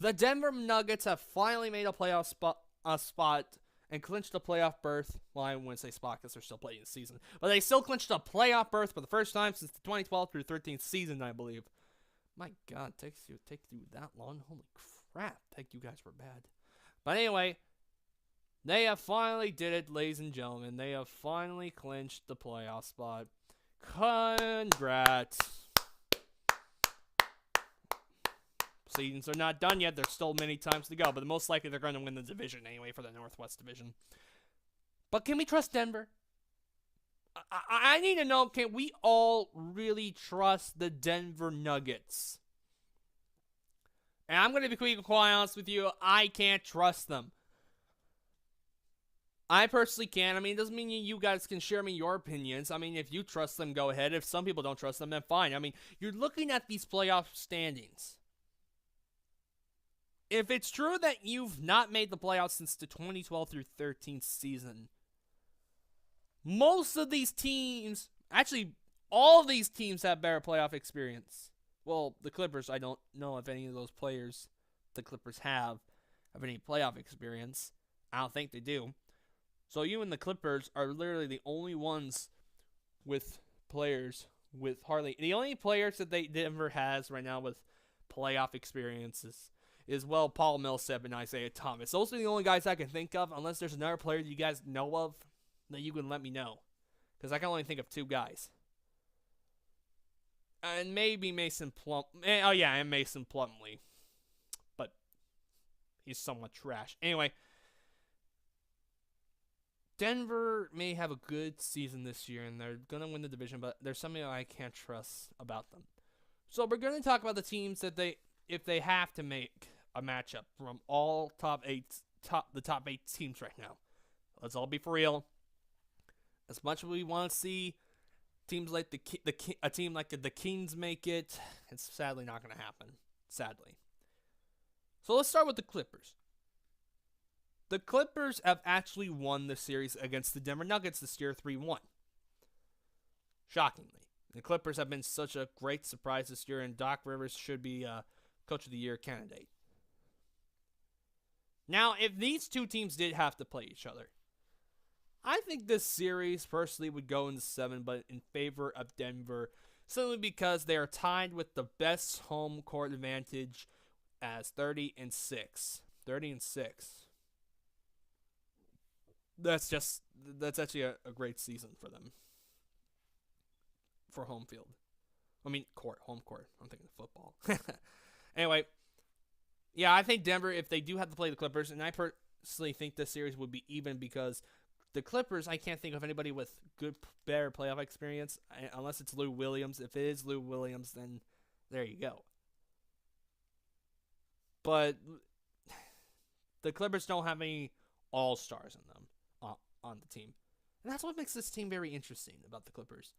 The Denver Nuggets have finally made a playoff spot and clinched a playoff berth. Well, I wouldn't say spot because they're still playing the season, but they still clinched a playoff berth for the first time since the 2012 through 13th season, I believe. My God, take you that long? Holy crap! Thank you guys were bad. But anyway, they have finally did it, ladies and gentlemen. They have finally clinched the playoff spot. Congrats. Seasons are not done yet. There's still many times to go, but most likely they're going to win the division anyway for the Northwest Division. But can we trust Denver? I need to know, can we all really trust the Denver Nuggets? And I'm going to be quite honest with you, I can't trust them. I personally can. I mean, it doesn't mean you guys can share me your opinions. I mean, if you trust them, go ahead. If some people don't trust them, then fine. I mean, you're looking at these playoff standings. If it's true that you've not made the playoffs since the 2012 through 13th season, most of these teams, actually, all of these teams have better playoff experience. Well, the Clippers, I don't know if any of those players the Clippers have any playoff experience. I don't think they do. So you and the Clippers are literally the only ones with players with hardly... The only players that Denver has right now with playoff experiences is, well, Paul Millsap and Isaiah Thomas. Those are the only guys I can think of, unless there's another player that you guys know of that you can let me know. Because I can only think of two guys. And maybe Mason Plum. Oh, yeah, and Mason Plumlee. But he's somewhat trash. Anyway, Denver may have a good season this year, and they're going to win the division, but there's something I can't trust about them. So we're going to talk about the teams that if they have to make a matchup from all the top 8 teams right now. Let's all be for real. As much as we want to see teams like a team like the Kings make it, it's sadly not going to happen. Sadly. So let's start with the Clippers. The Clippers have actually won the series against the Denver Nuggets this year 3-1. Shockingly. The Clippers have been such a great surprise this year, and Doc Rivers should be a Coach of the Year candidate. Now, if these two teams did have to play each other, I think this series personally would go into 7, but in favor of Denver, simply because they are tied with the best home court advantage as 30-6. 30-6. That's actually a great season for them. For home field. I mean, home court. I'm thinking of football. Anyway, yeah, I think Denver, if they do have to play the Clippers, and I personally think this series would be even because the Clippers, I can't think of anybody with better playoff experience, unless it's Lou Williams. If it is Lou Williams, then there you go. But the Clippers don't have any all-stars in them on the team. And that's what makes this team very interesting about the Clippers.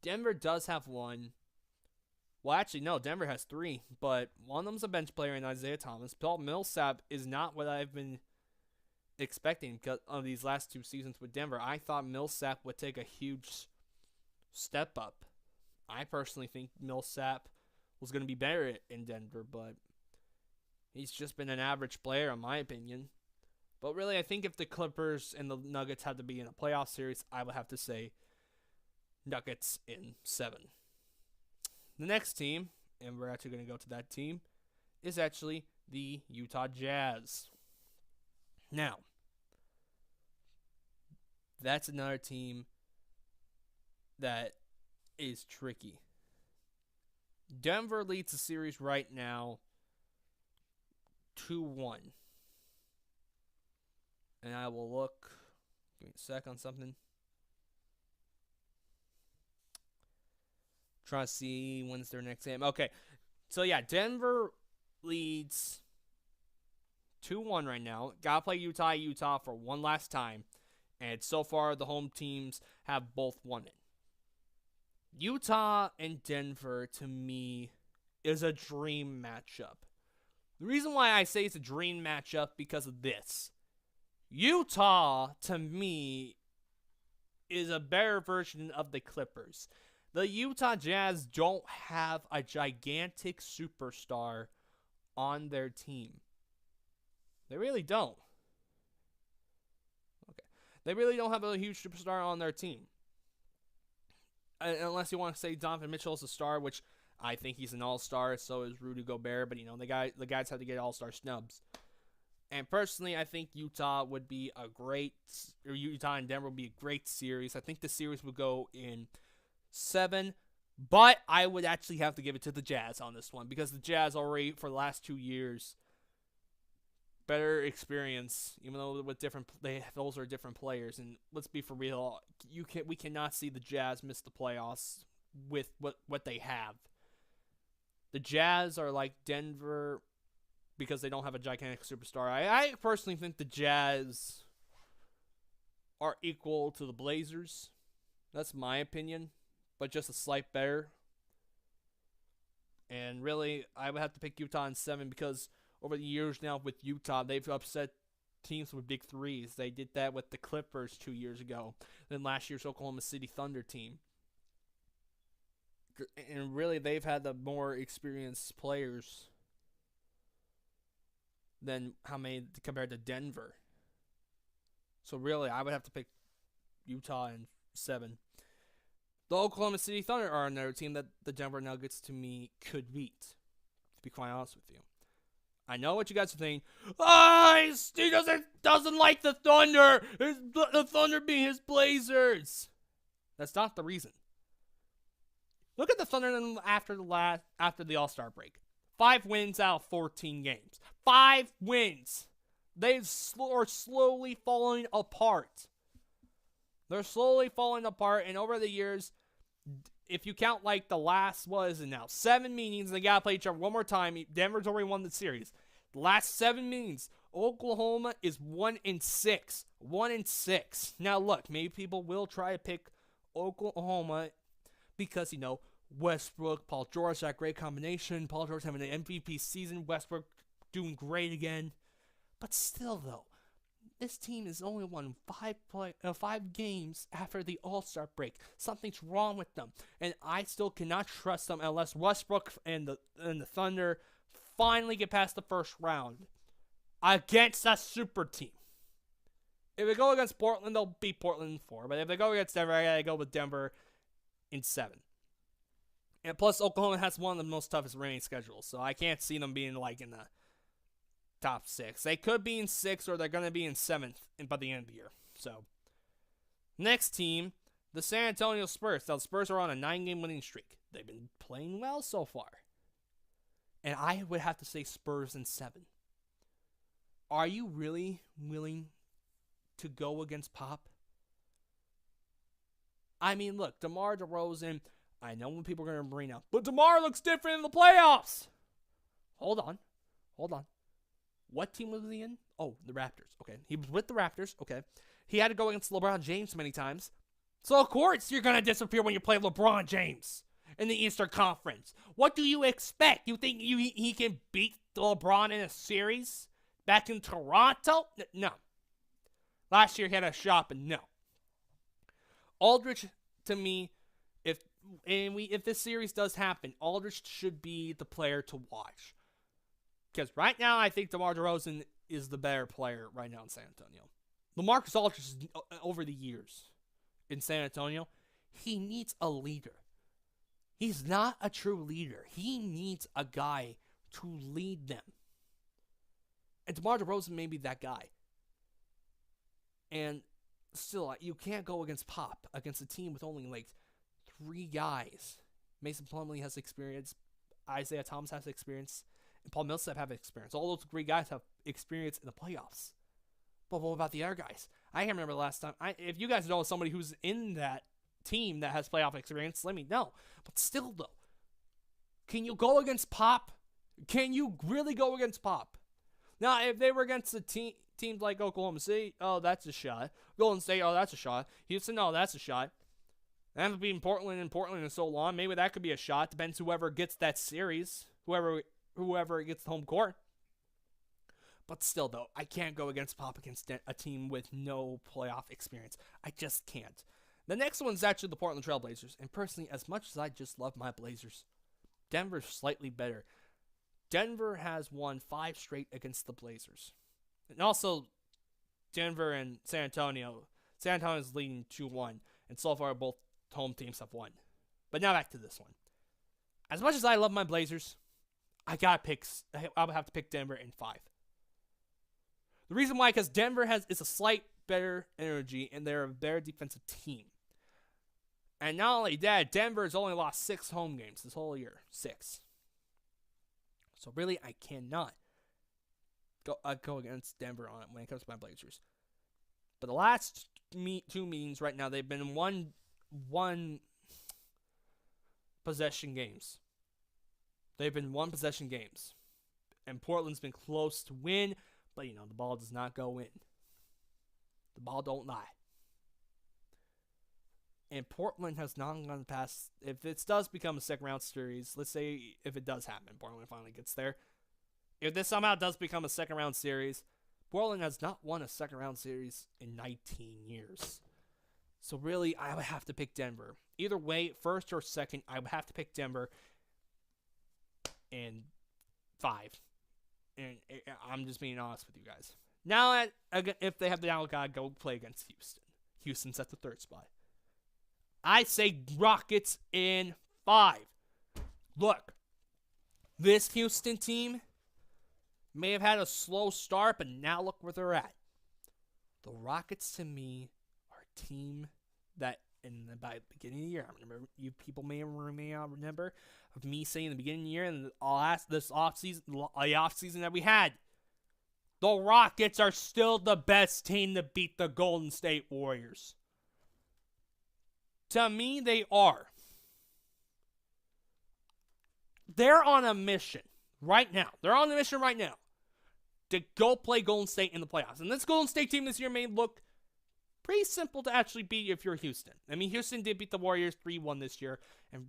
Denver does have one. Well, actually, no, Denver has 3, but one of them's a bench player in Isaiah Thomas. Paul Millsap is not what I've been expecting because of these last 2 seasons with Denver. I thought Millsap would take a huge step up. I personally think Millsap was going to be better in Denver, but he's just been an average player in my opinion. But really, I think if the Clippers and the Nuggets had to be in a playoff series, I would have to say Nuggets in 7. The next team, and we're actually going to go to that team, is actually the Utah Jazz. Now, that's another team that is tricky. Denver leads the series right now 2-1. And I will look. Give me a sec on something. Trying to see when's their next game. Okay. So, yeah, Denver leads 2-1 right now. Gotta play Utah for one last time. And so far, the home teams have both won it. Utah and Denver, to me, is a dream matchup. The reason why I say it's a dream matchup because of this. Utah, to me, is a better version of the Clippers. The Utah Jazz don't have a gigantic superstar on their team. They really don't. Okay. They really don't have a huge superstar on their team. Unless you want to say Donovan Mitchell is a star, which I think he's an all-star, so is Rudy Gobert, but the guys have to get all-star snubs. And personally, I think Utah and Denver would be a great series. I think the series would go in 7, but I would actually have to give it to the Jazz on this one, because the Jazz already, for the last 2 years, better experience, even though those are different players. And let's be for real, we cannot see the Jazz miss the playoffs with what they have. The Jazz are like Denver because they don't have a gigantic superstar. I personally think the Jazz are equal to the Blazers. That's my opinion, but just a slight better. And really, I would have to pick Utah in 7 because over the years now with Utah, they've upset teams with big threes. They did that with the Clippers 2 years ago. Then last year's Oklahoma City Thunder team. And really, they've had the more experienced players than compared to Denver. So really, I would have to pick Utah in 7. The Oklahoma City Thunder are another team that the Denver Nuggets, to me, could beat, to be quite honest with you. I know what you guys are thinking. He doesn't like the Thunder. The Thunder being his Blazers. That's not the reason. Look at the Thunder after the All-Star break. 5 wins out of 14 games. 5 wins. They are slowly falling apart. They're slowly falling apart, and over the years, if you count like the last, 7 meetings, they gotta play each other one more time. Denver's already won the series. The last 7 meetings, Oklahoma is 1-6. 1-6. Now look, maybe people will try to pick Oklahoma because, Westbrook, Paul George, that great combination. Paul George having an MVP season. Westbrook doing great again. But still, though, this team has only won 5 games after the All-Star break. Something's wrong with them, and I still cannot trust them unless Westbrook and the Thunder finally get past the first round against a super team. If they go against Portland, they'll beat Portland in 4. But if they go against Denver, I gotta go with Denver in 7. And plus, Oklahoma has one of the most toughest remaining schedules, so I can't see them being like in the top 6. They could be in 6, or they're going to be in 7th by the end of the year. So, next team, the San Antonio Spurs. Now, the Spurs are on a 9-game winning streak. They've been playing well so far. And I would have to say Spurs in 7. Are you really willing to go against Pop? I mean, look, DeMar DeRozan, I know when people are going to bring up, but DeMar looks different in the playoffs. Hold on. What team was he in? Oh, the Raptors. Okay. He was with the Raptors. Okay. He had to go against LeBron James many times. So, of course, you're going to disappear when you play LeBron James in the Eastern Conference. What do you expect? You think he can beat LeBron in a series back in Toronto? No. Last year he had a shot, but no. Aldridge, to me, if this series does happen, Aldridge should be the player to watch. Because right now, I think DeMar DeRozan is the better player right now in San Antonio. LaMarcus Aldridge, over the years in San Antonio, he needs a leader. He's not a true leader. He needs a guy to lead them. And DeMar DeRozan may be that guy. And still, you can't go against Pop, against a team with only like 3 guys. Mason Plumlee has experience. Isaiah Thomas has experience. And Paul Millsap have experience. All those 3 guys have experience in the playoffs. But what about the other guys? I can't remember the last time. If you guys know somebody who's in that team that has playoff experience, let me know. But still, though, can you go against Pop? Can you really go against Pop? Now, if they were against the teams like Oklahoma City, oh, that's a shot. Golden State, oh, that's a shot. Houston, oh, that's a shot. They haven't been Portland in so long. Maybe that could be a shot. Depends whoever gets that series. Whoever gets the home court. But still, though, I can't go against Pop against a team with no playoff experience. I just can't. The next one's actually the Portland Trail Blazers. And personally, as much as I just love my Blazers, Denver's slightly better. Denver has won 5 straight against the Blazers. And also, Denver and San Antonio. San Antonio is leading 2-1. And so far, both home teams have won. But now back to this one. As much as I love my Blazers, I would have to pick Denver in 5. The reason why, because Denver is a slight better energy, and they're a better defensive team. And not only that, Denver has only lost 6 home games this whole year. 6. So really, I cannot go against Denver on it when it comes to my Blazers. But the last 2 meetings right now, they've been one possession games. They've been 1 possession games. And Portland's been close to win, but the ball does not go in. The ball don't lie. And Portland has not gone past. If it does become a second round series, let's say if it does happen, Portland finally gets there. If this somehow does become a second round series, Portland has not won a second round series in 19 years. So really, I would have to pick Denver. Either way, first or second, I would have to pick Denver in 5. And I'm just being honest with you guys. Now, if they have the gotta go play against Houston. Houston's at the 3rd spot. I say Rockets in 5. Look, this Houston team may have had a slow start, but now look where they're at. The Rockets, to me, are a team that, by the beginning of the year, I remember you people may remember of me saying in the beginning of the year and this offseason that we had, the Rockets are still the best team to beat the Golden State Warriors. To me, they are. They're on a mission right now. To go play Golden State in the playoffs. And this Golden State team this year may look pretty simple to actually beat if you're Houston. I mean, Houston did beat the Warriors 3-1 this year. And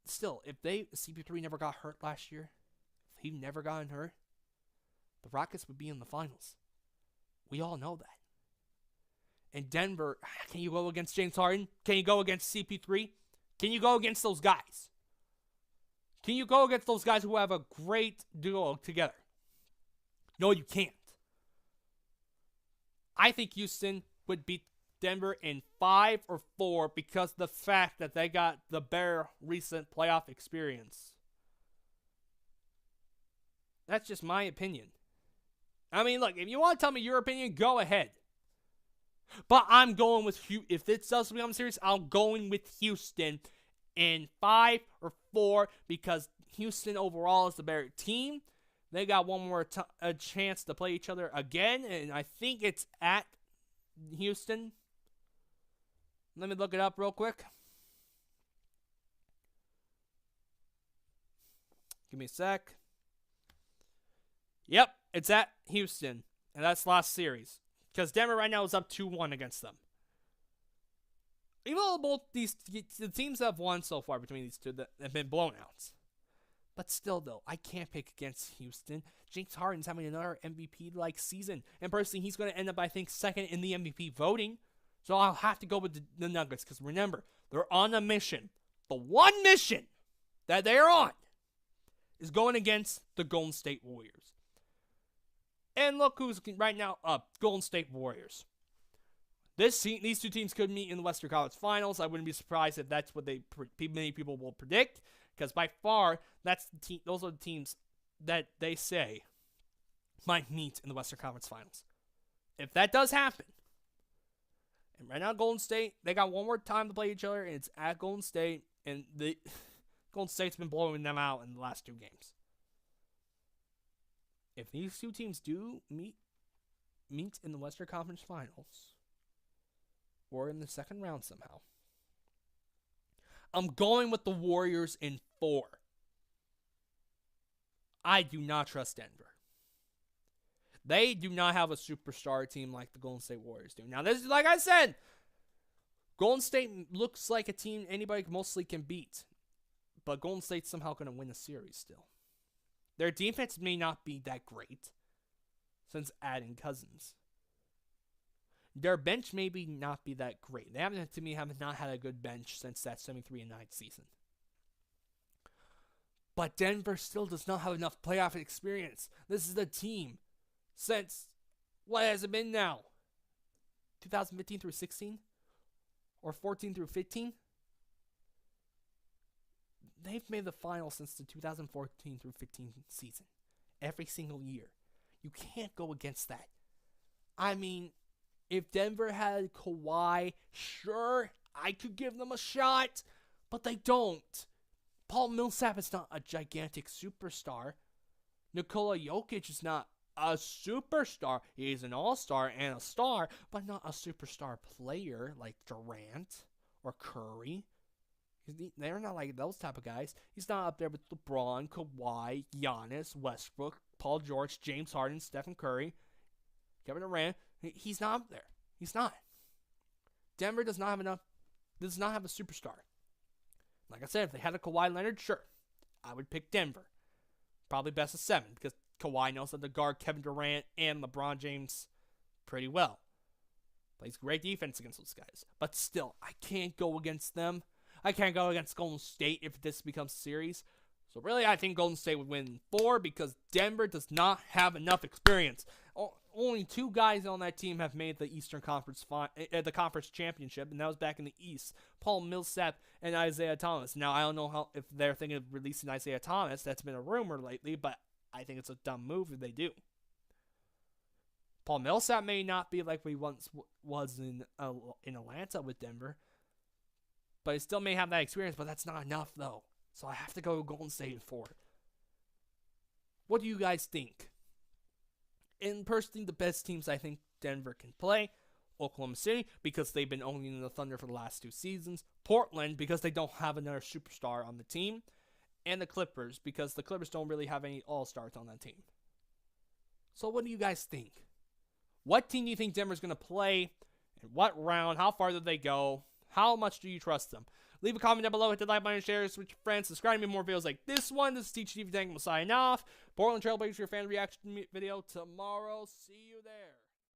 still, if CP3 never got hurt last year, if he never gotten hurt, the Rockets would be in the finals. We all know that. And Denver, can you go against James Harden? Can you go against CP3? Can you go against those guys? Can you go against those guys who have a great duo together? No, you can't. I think Houston would beat Denver in 5 or 4 because of the fact that they got the better recent playoff experience. That's just my opinion. I mean, look, if you want to tell me your opinion, go ahead. But I'm going with if this does become serious, I'm going with Houston in 5 or 4 because Houston overall is the better team. They got one more a chance to play each other again, and I think it's at Houston. Let me look it up real quick. Give me a sec. Yep, it's at Houston, and that's last series. Because Denver right now is up 2-1 against them. Even though both the teams have won so far between these two that have been blowouts. But still, though, I can't pick against Houston. James Harden's having another MVP-like season. And personally, he's going to end up, I think, second in the MVP voting. So I'll have to go with the Nuggets. Because remember, they're on a mission. The one mission that they're on is going against the Golden State Warriors. And look who's right now up. Golden State Warriors. These 2 teams could meet in the Western Conference Finals. I wouldn't be surprised if that's what many people will predict. Because by far, those are the teams that they say might meet in the Western Conference Finals. If that does happen, and right now Golden State, they got one more time to play each other, and it's at Golden State, and the Golden State's been blowing them out in the last 2 games. If these 2 teams do meet in the Western Conference Finals, or in the second round somehow, I'm going with the Warriors in 4. I do not trust Denver. They do not have a superstar team like the Golden State Warriors do. Now, this is like I said, Golden State looks like a team anybody mostly can beat. But Golden State's somehow going to win the series still. Their defense may not be that great since adding Cousins. Their bench maybe not be that great. They have not had a good bench since that 73-9 season. But Denver still does not have enough playoff experience. This is the team since, what has it been now? 2015 through 16? Or 14 through 15? They've made the finals since the 2014 through 15 season. Every single year. You can't go against that. I mean, if Denver had Kawhi, sure, I could give them a shot. But they don't. Paul Millsap is not a gigantic superstar. Nikola Jokic is not a superstar. He's an all-star and a star, but not a superstar player like Durant or Curry. They're not like those type of guys. He's not up there with LeBron, Kawhi, Giannis, Westbrook, Paul George, James Harden, Stephen Curry, Kevin Durant. He's not up there. He's not. Denver does not have a superstar. Like I said, if they had a Kawhi Leonard, sure, I would pick Denver. Probably best of 7 because Kawhi knows how to guard Kevin Durant and LeBron James pretty well. Plays great defense against those guys. But still, I can't go against them. I can't go against Golden State if this becomes a series. So really, I think Golden State would win 4 because Denver does not have enough experience. Only 2 guys on that team have made the Eastern Conference the conference championship, and that was back in the East. Paul Millsap and Isaiah Thomas. Now, I don't know if they're thinking of releasing Isaiah Thomas. That's been a rumor lately, but I think it's a dumb move if they do. Paul Millsap may not be like we once was in Atlanta with Denver, but he still may have that experience, but that's not enough, though. So I have to go Golden State in 4. What do you guys think? In personally, the best teams I think Denver can play. Oklahoma City, because they've been owning the Thunder for the last 2 seasons. Portland, because they don't have another superstar on the team. And the Clippers, because the Clippers don't really have any all-stars on that team. So what do you guys think? What team do you think Denver's going to play? In what round? How far do they go? How much do you trust them? Leave a comment down below, hit the like button, share this with your friends, subscribe to me more videos like this one. This is Teacher TV Tank, we'll sign off. Portland Trailblazers, your fan reaction video tomorrow. See you there.